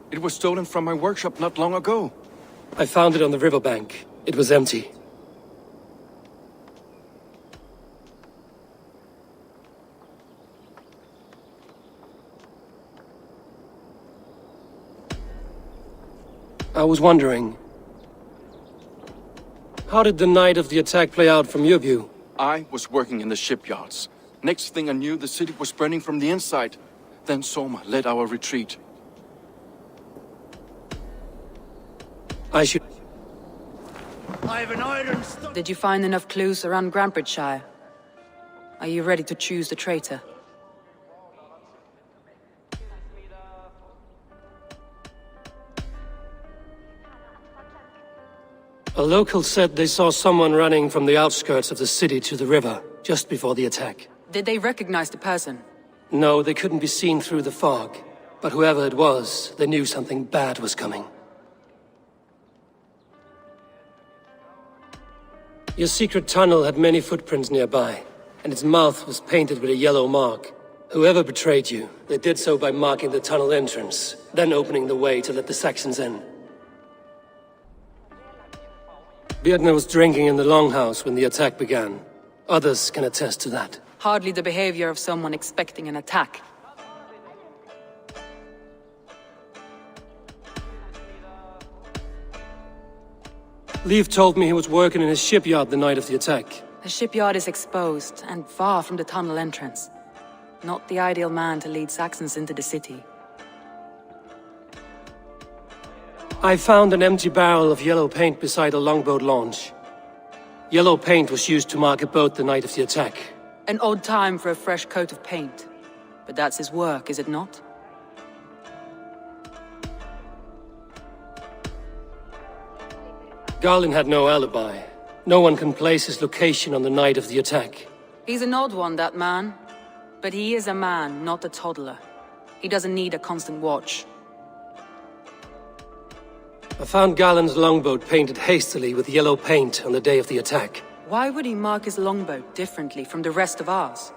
It was stolen from my workshop not long ago. I found it on the riverbank. It was empty. I was wondering. How did the night of the attack play out from your view? I was working in the shipyards. Next thing I knew, the city was burning from the inside. Then Soma led our retreat. I should... I have an iron stone. Did you find enough clues around Grantenridgescire? Are you ready to choose the traitor? A local said they saw someone running from the outskirts of the city to the river, just before the attack. Did they recognize the person? No, they couldn't be seen through the fog. But whoever it was, they knew something bad was coming. Your secret tunnel had many footprints nearby, and its mouth was painted with a yellow mark. Whoever betrayed you, they did so by marking the tunnel entrance, then opening the way to let the Saxons in. Björn was drinking in the longhouse when the attack began. Others can attest to that. Hardly the behavior of someone expecting an attack. Leif told me he was working in his shipyard the night of the attack. The shipyard is exposed and far from the tunnel entrance. Not the ideal man to lead Saxons into the city. I found an empty barrel of yellow paint beside a longboat launch. Yellow paint was used to mark a boat the night of the attack. An odd time for a fresh coat of paint. But that's his work, is it not? Garlin had no alibi. No one can place his location on the night of the attack. He's an odd one, that man. But he is a man, not a toddler. He doesn't need a constant watch. I found Garlin's longboat painted hastily with yellow paint on the day of the attack. Why would he mark his longboat differently from the rest of ours?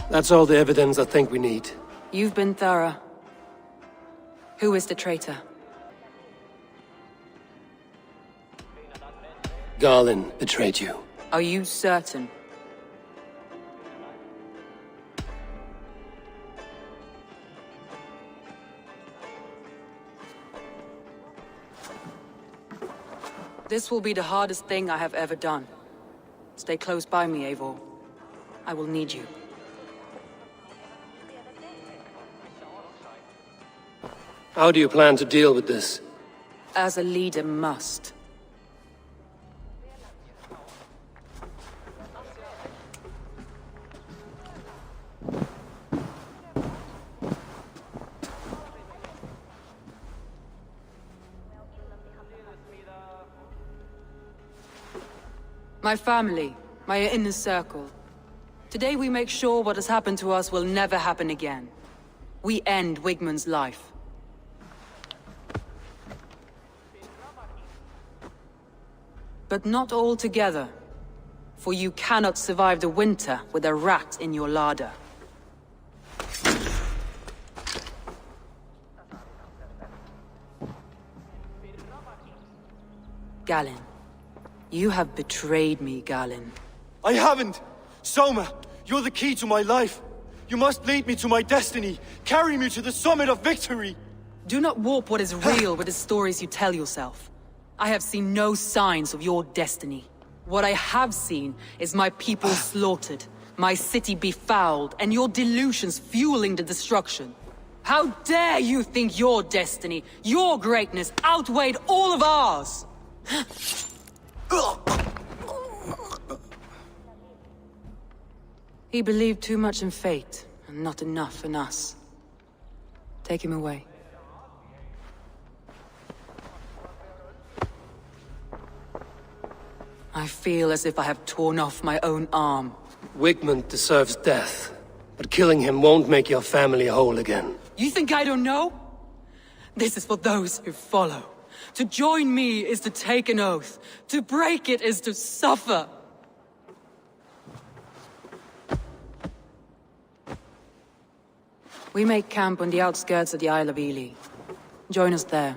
That's all the evidence I think we need. You've been thorough. Who is the traitor? Garlin betrayed you. Are you certain? This will be the hardest thing I have ever done. Stay close by me, Eivor. I will need you. How do you plan to deal with this? As a leader must. My family, my inner circle. Today we make sure what has happened to us will never happen again. We end Wigmund's life. But not all together. For you cannot survive the winter with a rat in your larder. Galinn. You have betrayed me, Galinn. I haven't! Soma, you're the key to my life. You must lead me to my destiny. Carry me to the summit of victory. Do not warp what is real with the stories you tell yourself. I have seen no signs of your destiny. What I have seen is my people slaughtered, my city befouled, and your delusions fueling the destruction. How dare you think your destiny, your greatness, outweighed all of ours? He believed too much in fate, and not enough in us. Take him away. I feel as if I have torn off my own arm. Wigmund deserves death, but killing him won't make your family whole again. You think I don't know? This is for those who follow. To join me is to take an oath. To break it is to suffer. We make camp on the outskirts of the Isle of Eels. Join us there.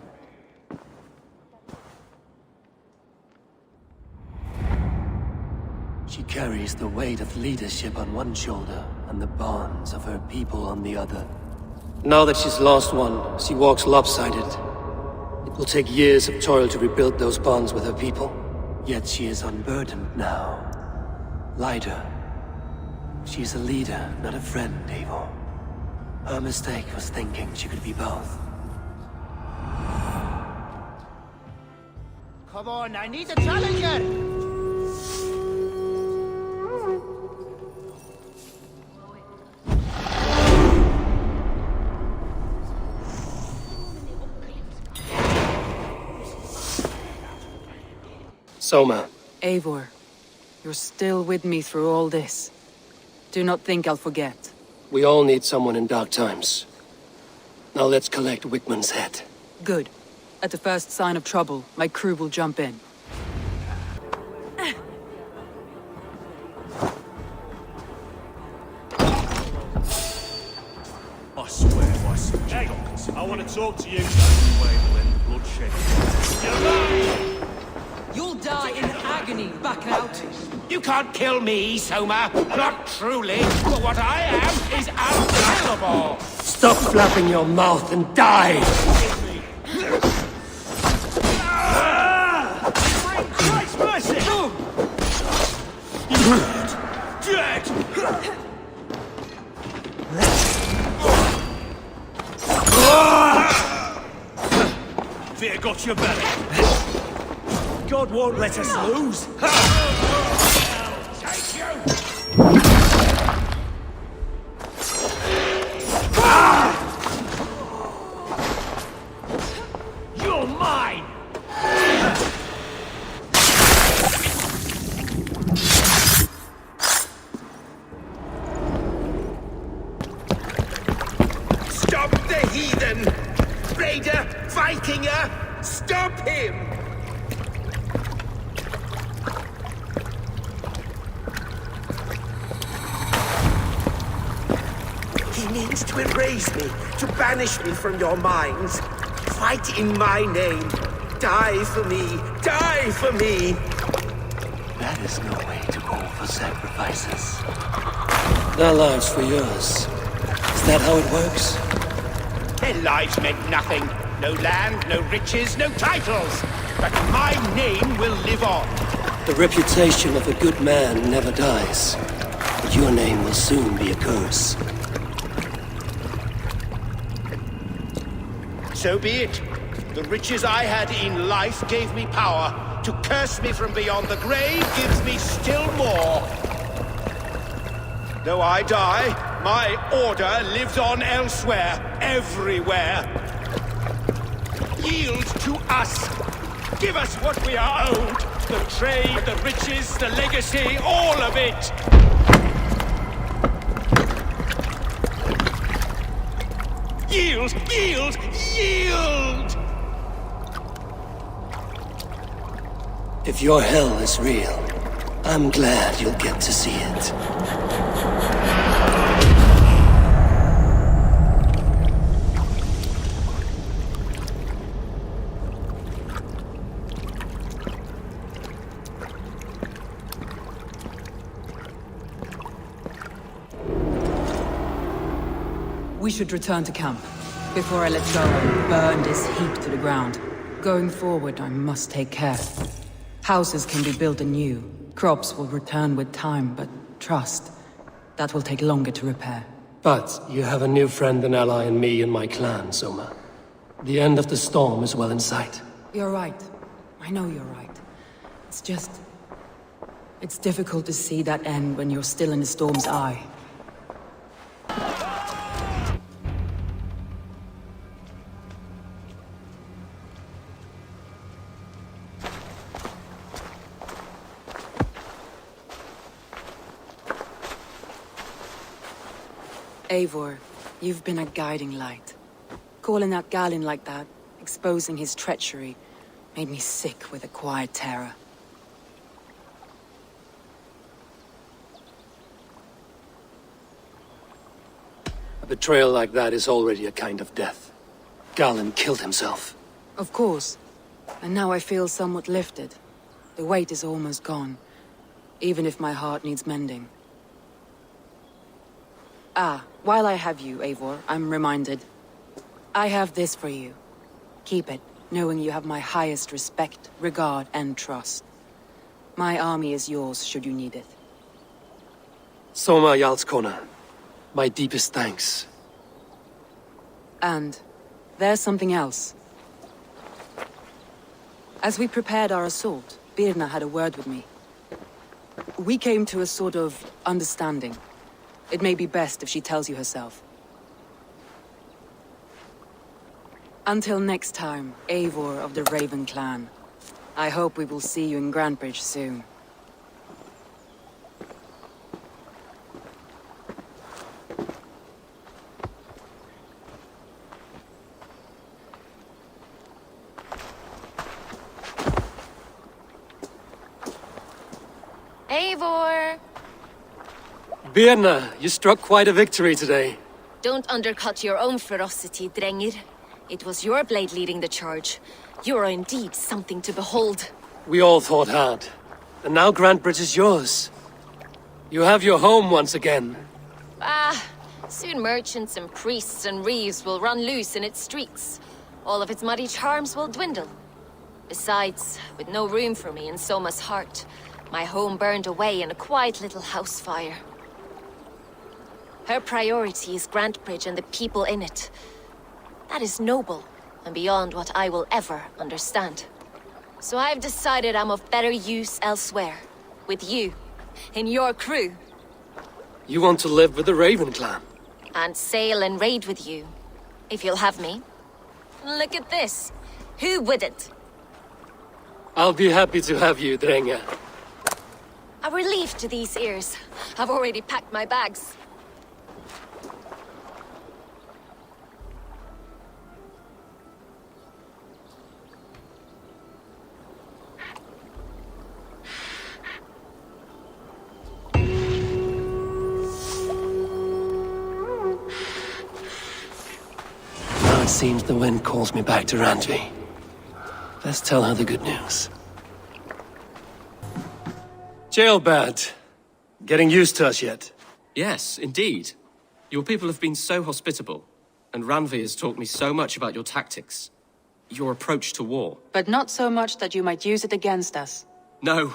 She carries the weight of leadership on one shoulder and the bonds of her people on the other. Now that she's lost one, she walks lopsided. It will take years of toil to rebuild those bonds with her people. Yet she is unburdened now. Lighter. She's a leader, not a friend, Eivor. Her mistake was thinking she could be both. Come on, I need a challenger! Soma. Eivor, you're still with me through all this. Do not think I'll forget. We all need someone in dark times. Now let's collect Wigmund's head. Good. At the first sign of trouble, my crew will jump in. I swear by some hey, I want to talk to you. Bloodshed. You'll die in agony, back out. You can't kill me, Soma. Not truly. But what I am is unkillable. Stop flapping your mouth and die! Christ mercy! Dead! Fear got your belly. God won't let us lose. Take you! You're mine! Stop the heathen! Raider! Vikinger! Stop him! He means to erase me, to banish me from your minds. Fight in my name. Die for me. Die for me. That is no way to call for sacrifices. Their lives for yours. Is that how it works? Their lives meant nothing. No land, no riches, no titles. But my name will live on. The reputation of a good man never dies. But your name will soon be a curse. So be it. The riches I had in life gave me power. To curse me from beyond the grave gives me still more. Though I die, my order lives on elsewhere, everywhere. Yield to us. Give us what we are owed. The trade, the riches, the legacy, all of it. Yield! Yield! Yield! If your hell is real, I'm glad you'll get to see it. We should return to camp. Before I let go and burn this heap to the ground. Going forward, I must take care. Houses can be built anew. Crops will return with time, but trust, that will take longer to repair. But you have a new friend and ally in me and my clan, Soma. The end of the storm is well in sight. You're right. I know you're right. It's just... it's difficult to see that end when you're still in the storm's eye. Eivor, you've been a guiding light. Calling out Galinn like that, exposing his treachery, made me sick with a quiet terror. A betrayal like that is already a kind of death. Galinn killed himself. Of course. And now I feel somewhat lifted. The weight is almost gone, even if my heart needs mending. Ah, while I have you, Eivor, I'm reminded. I have this for you. Keep it, knowing you have my highest respect, regard, and trust. My army is yours, should you need it. Soma Jarlskona, my deepest thanks. And there's something else. As we prepared our assault, Birna had a word with me. We came to a sort of understanding. It may be best if she tells you herself. Until next time, Eivor of the Raven clan. I hope we will see you in Grantebridge soon. Eivor! Birna, you struck quite a victory today. Don't undercut your own ferocity, Drengir. It was your blade leading the charge. You are indeed something to behold. We all fought hard. And now Grantebridge is yours. You have your home once again. Ah, soon merchants and priests and reeves will run loose in its streets. All of its muddy charms will dwindle. Besides, with no room for me in Soma's heart, my home burned away in a quiet little house fire. Her priority is Grantebridge and the people in it. That is noble, and beyond what I will ever understand. So I've decided I'm of better use elsewhere. With you. In your crew. You want to live with the Raven clan? And sail and raid with you. If you'll have me. Look at this. Who wouldn't? I'll be happy to have you, Drengr. A relief to these ears. I've already packed my bags. Now it seems the wind calls me back to Randvi. Let's tell her the good news. Jailbird. Getting used to us yet? Yes, indeed. Your people have been so hospitable, and Randvi has taught me so much about your tactics. Your approach to war. But not so much that you might use it against us. No,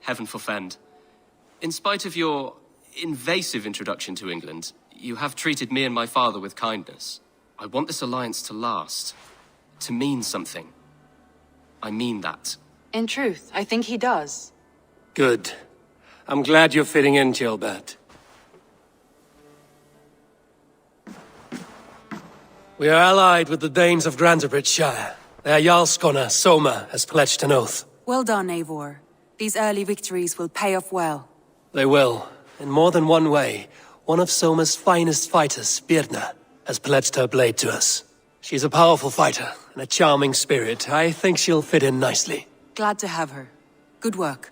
heaven forfend. In spite of your invasive introduction to England, you have treated me and my father with kindness. I want this alliance to last, to mean something. I mean that. In truth, I think he does. Good. I'm glad you're fitting in, Jailbird. We are allied with the Danes of Grantenridgescire. Their Jarlskona Soma has pledged an oath. Well done, Eivor. These early victories will pay off well. They will. In more than one way, one of Soma's finest fighters, Birna, has pledged her blade to us. She's a powerful fighter and a charming spirit. I think she'll fit in nicely. Glad to have her. Good work.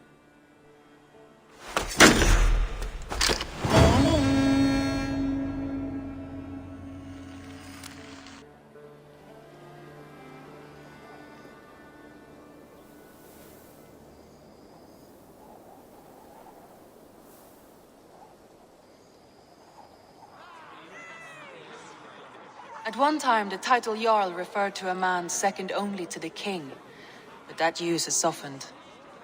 At one time, the title Jarl referred to a man second only to the king, but that use has softened.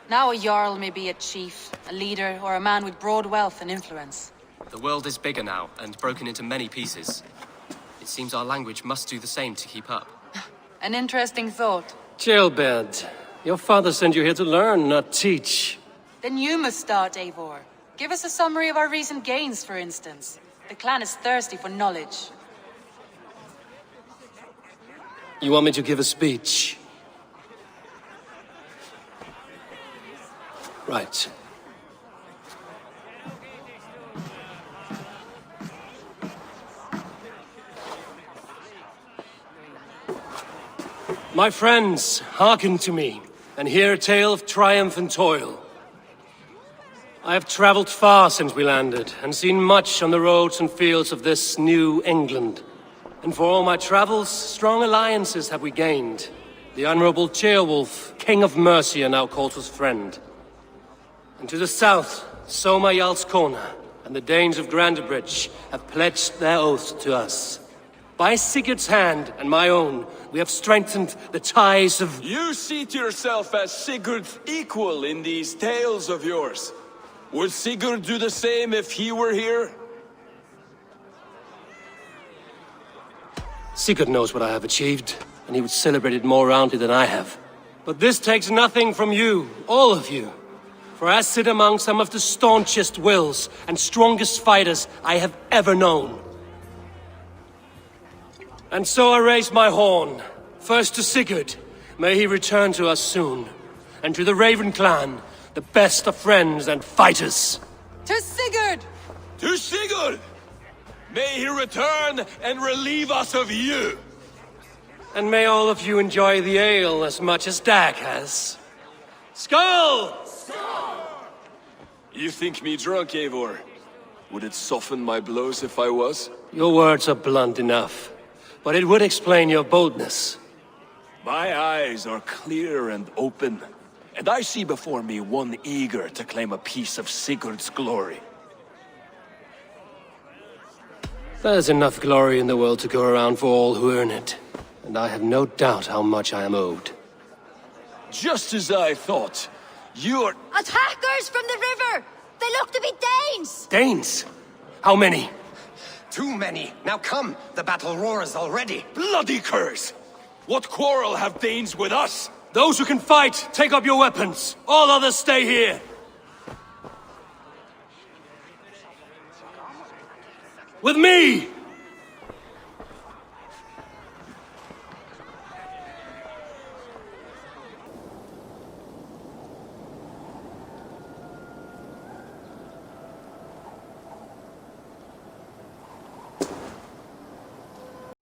Now a Jarl may be a chief, a leader, or a man with broad wealth and influence. The world is bigger now, and broken into many pieces. It seems our language must do the same to keep up. An interesting thought. Jailbird, your father sent you here to learn, not teach. Then you must start, Eivor. Give us a summary of our recent gains, for instance. The clan is thirsty for knowledge. You want me to give a speech? Right. My friends, hearken to me, and hear a tale of triumph and toil. I have traveled far since we landed, and seen much on the roads and fields of this new England. And for all my travels, strong alliances have we gained. The Honorable Ceolwulf, King of Mercia, now calls us friend. And to the south, Soma Jarlskona and the Danes of Grantebridge have pledged their oath to us. By Sigurd's hand and my own, we have strengthened the ties of... You seat yourself as Sigurd's equal in these tales of yours. Would Sigurd do the same if he were here? Sigurd knows what I have achieved, and he would celebrate it more roundly than I have. But this takes nothing from you, all of you. For I sit among some of the staunchest wills and strongest fighters I have ever known. And so I raise my horn, first to Sigurd, may he return to us soon, and to the Raven clan, the best of friends and fighters. To Sigurd! To Sigurd! May he return and relieve us of you! And may all of you enjoy the ale as much as Dag has. Skull! You think me drunk, Eivor? Would it soften my blows if I was? Your words are blunt enough, but it would explain your boldness. My eyes are clear and open, and I see before me one eager to claim a piece of Sigurd's glory. There's enough glory in the world to go around for all who earn it, and I have no doubt how much I am owed. Just as I thought. You're... Attackers from the river! They look to be Danes! Danes? How many? Too many. Now come, the battle roars already. Bloody curse! What quarrel have Danes with us? Those who can fight, take up your weapons. All others stay here. With me!